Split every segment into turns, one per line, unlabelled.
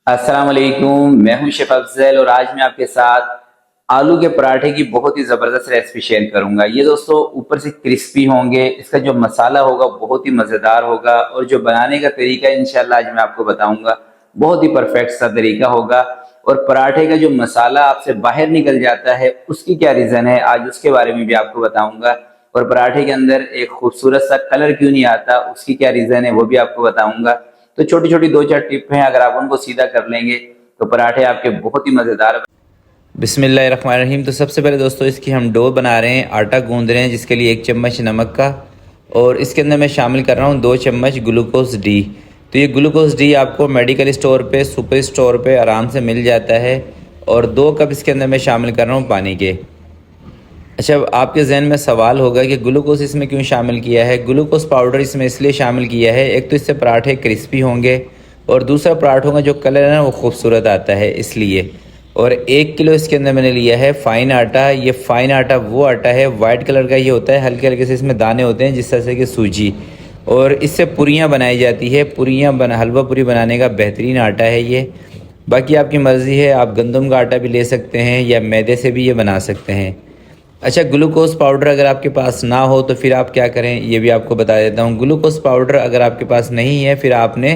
अस्सलाम वालेकुम, मैं हूं शेफ अफजल और आज मैं आपके साथ आलू के पराठे की बहुत ही ज़बरदस्त रेसिपी शेयर करूंगा। ये दोस्तों ऊपर से क्रिस्पी होंगे, इसका जो मसाला होगा बहुत ही मज़ेदार होगा और जो बनाने का तरीका इंशाल्लाह आज मैं आपको बताऊंगा बहुत ही परफेक्ट सा तरीका होगा। और पराठे का जो मसाला आपसे बाहर निकल जाता है उसकी क्या रीज़न है, आज उसके बारे में भी आपको बताऊंगा। और पराठे के अंदर एक खूबसूरत सा कलर क्यों नहीं आता, उसकी क्या रीज़न है वो भी आपको बताऊंगा। तो छोटी छोटी दो चार टिप हैं, अगर आप उनको सीधा कर लेंगे तो पराठे आपके बहुत ही मज़ेदार। बिस्मिल्लाहिर्रहमानिर्रहीम। तो सबसे पहले दोस्तों इसकी हम डो बना रहे हैं, आटा गूंद रहे हैं, जिसके लिए 1 चम्मच नमक का और इसके अंदर मैं शामिल कर रहा हूँ 2 चम्मच ग्लूकोज डी। तो ये ग्लूकोज डी आपको मेडिकल स्टोर पे, सुपर स्टोर पे आराम से मिल जाता है। और 2 कप इसके अंदर मैं शामिल कर रहा हूँ पानी के। अच्छा, अब आपके जहन में सवाल होगा कि ग्लूकोज इसमें क्यों शामिल किया है। ग्लूकोज पाउडर इसमें इसलिए शामिल किया है, एक तो इससे पराठे क्रिस्पी होंगे और दूसरा पराठों का जो कलर है ना वो खूबसूरत आता है इसलिए। और 1 किलो इसके अंदर मैंने लिया है फ़ाइन आटा। ये फ़ाइन आटा वो आटा है, वाइट कलर का ये होता है, हल्के हल्के से इसमें दाने होते हैं जिस तरह से कि सूजी। और इससे पुरियाँ बनाई जाती है। हलवा पूरी बनाने का बेहतरीन आटा है ये। बाकी आपकी मर्ज़ी है, आप गंदम का आटा भी ले सकते हैं या मैदे से भी ये बना सकते हैं। अच्छा, ग्लूकोज पाउडर अगर आपके पास ना हो तो फिर आप क्या करें ये भी आपको बता देता हूँ। ग्लूकोज पाउडर अगर आपके पास नहीं है फिर आपने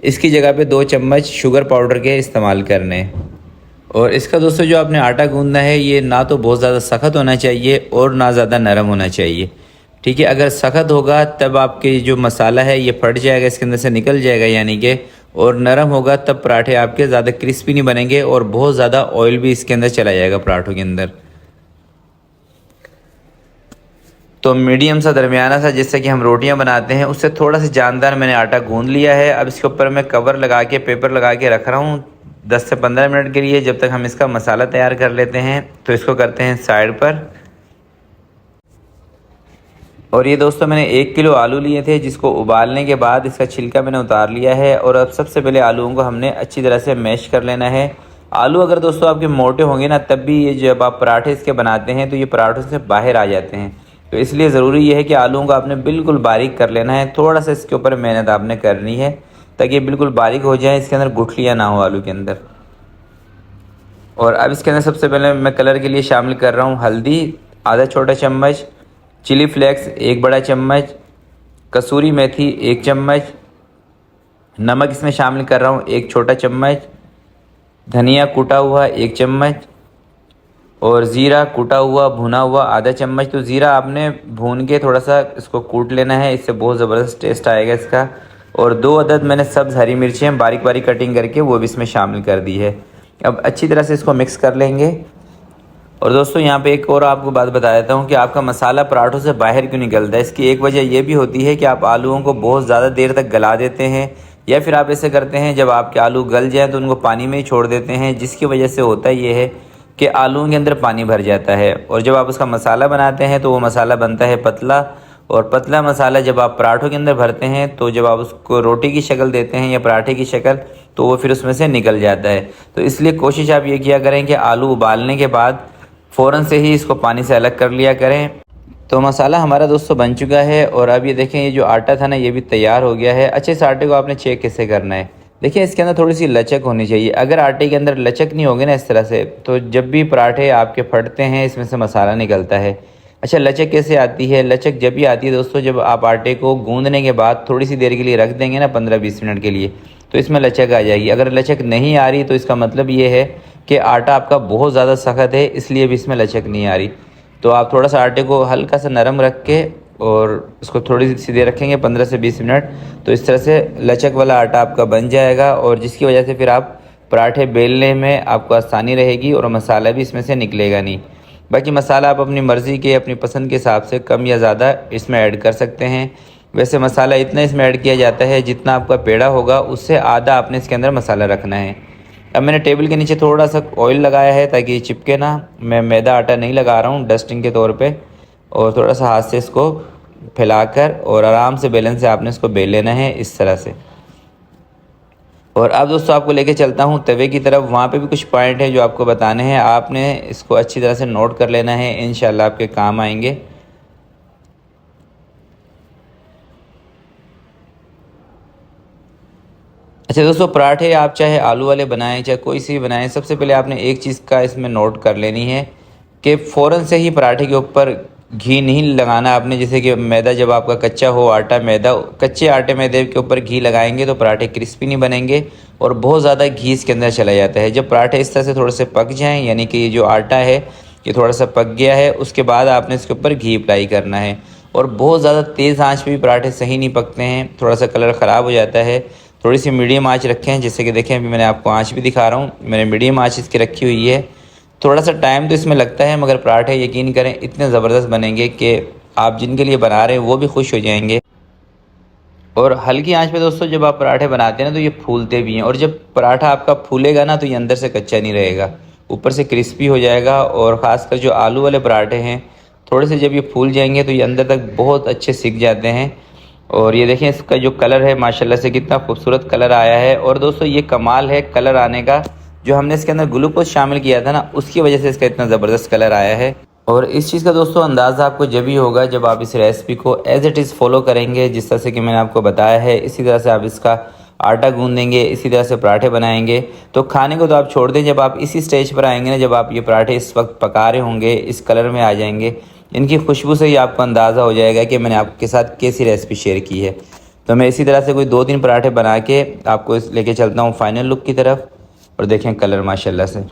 इसकी जगह पे 2 चम्मच शुगर पाउडर के इस्तेमाल करने हैं। और इसका दोस्तों जो आपने आटा गूंदना है ये ना तो बहुत ज़्यादा सख्त होना चाहिए और ना ज़्यादा नरम होना चाहिए। ठीक है, अगर सख्त होगा तब आपके जो मसाला है ये फट जाएगा, इसके अंदर से निकल जाएगा यानी कि। और नरम होगा तब पराठे आपके ज़्यादा क्रिस्पी नहीं बनेंगे और बहुत ज़्यादा ऑयल भी इसके अंदर चला जाएगा पराठों के अंदर। तो मीडियम सा दरमियाना सा जैसे कि हम रोटियां बनाते हैं उससे थोड़ा सा जानदार मैंने आटा गूंद लिया है। अब इसके ऊपर मैं कवर लगा के, पेपर लगा के रख रहा हूँ 10 से 15 मिनट के लिए, जब तक हम इसका मसाला तैयार कर लेते हैं। तो इसको करते हैं साइड पर। और ये दोस्तों मैंने 1 किलो आलू लिए थे जिसको उबालने के बाद इसका छिलका मैंने उतार लिया है। और अब सबसे पहले आलूओं को हमने अच्छी तरह से मैश कर लेना है। आलू अगर दोस्तों आपके मोटे होंगे ना तब भी ये जब आप पराठे इसके बनाते हैं तो ये पराठों से बाहर आ जाते हैं। तो इसलिए ज़रूरी ये है कि आलूओं को आपने बिल्कुल बारीक कर लेना है। थोड़ा सा इसके ऊपर मेहनत आपने करनी है ताकि ये बिल्कुल बारीक हो जाए, इसके अंदर गुठलियाँ ना हो आलू के अंदर। और अब इसके अंदर सबसे पहले मैं कलर के लिए शामिल कर रहा हूँ हल्दी आधा छोटा चम्मच, चिली फ्लेक्स 1 बड़ा चम्मच, कसूरी मेथी 1 चम्मच, नमक इसमें शामिल कर रहा हूँ 1 छोटा चम्मच, धनिया कूटा हुआ 1 चम्मच और ज़ीरा कूटा हुआ भुना हुआ आधा चम्मच। तो ज़ीरा आपने भून के थोड़ा सा इसको कूट लेना है, इससे बहुत ज़बरदस्त टेस्ट आएगा इसका। और 2 अदद मैंने सब्ज़ हरी मिर्चें बारीक बारीक कटिंग करके वो भी इसमें शामिल कर दी है। अब अच्छी तरह से इसको मिक्स कर लेंगे। और दोस्तों यहाँ पे एक और आपको बात बता देता हूँ कि आपका मसाला पराठों से बाहर क्यों निकलता है। इसकी एक वजह यह भी होती है कि आप आलूओं को बहुत ज़्यादा देर तक गला देते हैं, या फिर आप ऐसे करते हैं जब आपके आलू गल जाएँ तो उनको पानी में ही छोड़ देते हैं, जिसकी वजह से होता ये है कि आलूओं के अंदर पानी भर जाता है। और जब आप उसका मसाला बनाते हैं तो वो मसाला बनता है पतला, और पतला मसाला जब आप पराठों के अंदर भरते हैं तो जब आप उसको रोटी की शक्ल देते हैं या पराठे की शक्ल तो वो फिर उसमें से निकल जाता है। तो इसलिए कोशिश आप ये किया करें कि आलू उबालने के बाद फ़ौरन से ही इसको पानी से अलग कर लिया करें। तो मसाला हमारा दोस्तों बन चुका है और अब ये देखें, ये जो आटा था ना ये भी तैयार हो गया है। अच्छे से आटे को आपने चेक कैसे करना है, देखिए इसके अंदर थोड़ी सी लचक होनी चाहिए। अगर आटे के अंदर लचक नहीं होगी ना इस तरह से, तो जब भी पराठे आपके फटते हैं इसमें से मसाला निकलता है। अच्छा, लचक कैसे आती है? लचक जब भी आती है दोस्तों जब आप आटे को गूंदने के बाद थोड़ी सी देर के लिए रख देंगे ना 15-20 मिनट के लिए, तो इसमें लचक आ जाएगी। अगर लचक नहीं आ रही तो इसका मतलब ये है कि आटा आपका बहुत ज़्यादा सख्त है, इसलिए भी इसमें लचक नहीं आ रही। तो आप थोड़ा सा आटे को हल्का सा नरम रख के और इसको थोड़ी सी देर रखेंगे 15 से 20 मिनट, तो इस तरह से लचक वाला आटा आपका बन जाएगा। और जिसकी वजह से फिर आप पराठे बेलने में आपको आसानी रहेगी और मसाला भी इसमें से निकलेगा नहीं। बाकी मसाला आप अपनी मर्ज़ी के, अपनी पसंद के हिसाब से कम या ज़्यादा इसमें ऐड कर सकते हैं। वैसे मसाला इतना इसमें ऐड किया जाता है जितना आपका पेड़ा होगा उससे आधा आपने इसके अंदर मसाला रखना है। अब मैंने टेबल के नीचे थोड़ा सा ऑयल लगाया है ताकि ये चिपके ना। मैं मैदा आटा नहीं लगा रहा हूँ, डस्टिंग के तौर पे। और थोड़ा सा हाथ से इसको फैलाकर और आराम से बेलन से आपने इसको बेल लेना है इस तरह से। और अब दोस्तों आपको लेके चलता हूँ तवे की तरफ। वहाँ पे भी कुछ पॉइंट है जो आपको बताने हैं, आपने इसको अच्छी तरह से नोट कर लेना है, इंशाल्लाह आपके काम आएंगे। अच्छा दोस्तों, पराठे आप चाहे आलू वाले बनाएं चाहे कोई सी भी बनाएं, सबसे पहले आपने एक चीज़ का इसमें नोट कर लेनी है कि फ़ौरन से ही पराठे के ऊपर घी नहीं लगाना आपने। जैसे कि मैदा जब आपका कच्चा हो, आटा मैदा, कच्चे आटे मैदे के ऊपर घी लगाएंगे तो पराठे क्रिस्पी नहीं बनेंगे और बहुत ज़्यादा घी इसके अंदर चला जाता है। जब पराठे इस तरह से थोड़े से पक जाएँ, यानी कि ये जो आटा है ये थोड़ा सा पक गया है, उसके बाद आपने इसके ऊपर घी अप्लाई करना है। और बहुत ज़्यादा तेज़ आंच पे भी पराठे सही नहीं पकते हैं, थोड़ा सा कलर ख़राब हो जाता है। थोड़ी सी मीडियम आंच रखें, जैसे कि देखें अभी मैंने आपको आंच भी दिखा रहा हूँ, मैंने मीडियम आंच इसकी रखी हुई है। थोड़ा सा टाइम तो इसमें लगता है, मगर पराठे यकीन करें इतने ज़बरदस्त बनेंगे कि आप जिनके लिए बना रहे हैं वो भी खुश हो जाएंगे। और हल्की आंच पे दोस्तों जब आप पराठे बनाते हैं ना तो ये फूलते भी हैं, और जब पराठा आपका फूलेगा ना तो ये अंदर से कच्चा नहीं रहेगा, ऊपर से क्रिस्पी हो जाएगा। और ख़ासकर जो आलू वाले पराठे हैं, थोड़े से जब ये फूल जाएंगे तो ये अंदर तक बहुत अच्छे सिक जाते हैं। और ये देखें इसका जो कलर है माशाल्लाह से कितना खूबसूरत कलर आया है। और दोस्तों ये कमाल है कलर आने का, जो हमने इसके अंदर ग्लूकोज शामिल किया था ना, उसकी वजह से इसका इतना ज़बरदस्त कलर आया है। और इस चीज़ का दोस्तों अंदाज़ा आपको जब ही होगा जब आप इस रेसिपी को एज़ इट इज़ फॉलो करेंगे, जिस तरह से कि मैंने आपको बताया है, इसी तरह से आप इसका आटा गूंदेंगे, इसी तरह से पराठे बनाएंगे तो खाने को तो आप छोड़ दें। जब आप इसी स्टेज पर आएंगे ना, जब आप ये पराठे इस वक्त पका रहे होंगे, इस कलर में आ जाएंगे, इनकी खुशबू से ही आपको अंदाज़ा हो जाएगा कि मैंने आपके साथ कैसी रेसिपी शेयर की है। तो मैं इसी तरह से कोई 2-3 पराठे बना के आपको लेके चलता हूँ फाइनल लुक की तरफ। और देखें कलर माशाल्लाह से,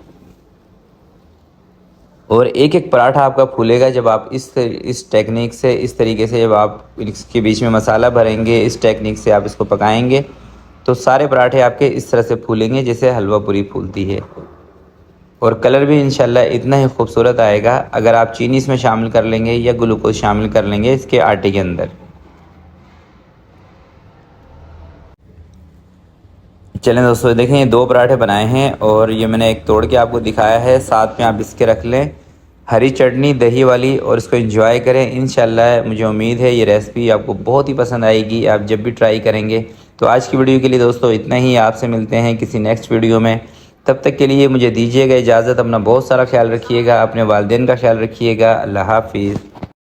और एक एक पराठा आपका फूलेगा जब आप इस टेक्निक से, इस तरीके से जब आप इसके बीच में मसाला भरेंगे, इस टेक्निक से आप इसको पकाएंगे तो सारे पराठे आपके इस तरह से फूलेंगे जैसे हलवा पूरी फूलती है। और कलर भी इंशाल्लाह इतना ही खूबसूरत आएगा अगर आप चीनी इसमें शामिल कर लेंगे या ग्लूकोज शामिल कर लेंगे इसके आटे के अंदर। चलें दोस्तों, देखें ये 2 पराठे बनाए हैं और ये मैंने एक तोड़ के आपको दिखाया है। साथ में आप इसके रख लें हरी चटनी दही वाली और इसको एंजॉय करें। इंशाल्लाह मुझे उम्मीद है ये रेसिपी आपको बहुत ही पसंद आएगी, आप जब भी ट्राई करेंगे। तो आज की वीडियो के लिए दोस्तों इतना ही, आपसे मिलते हैं किसी नेक्स्ट वीडियो में। तब तक के लिए मुझे दीजिएगा इजाज़त। अपना बहुत सारा ख्याल रखिएगा, अपने वालिदैन का ख्याल रखिएगा। अल्लाह हाफिज़।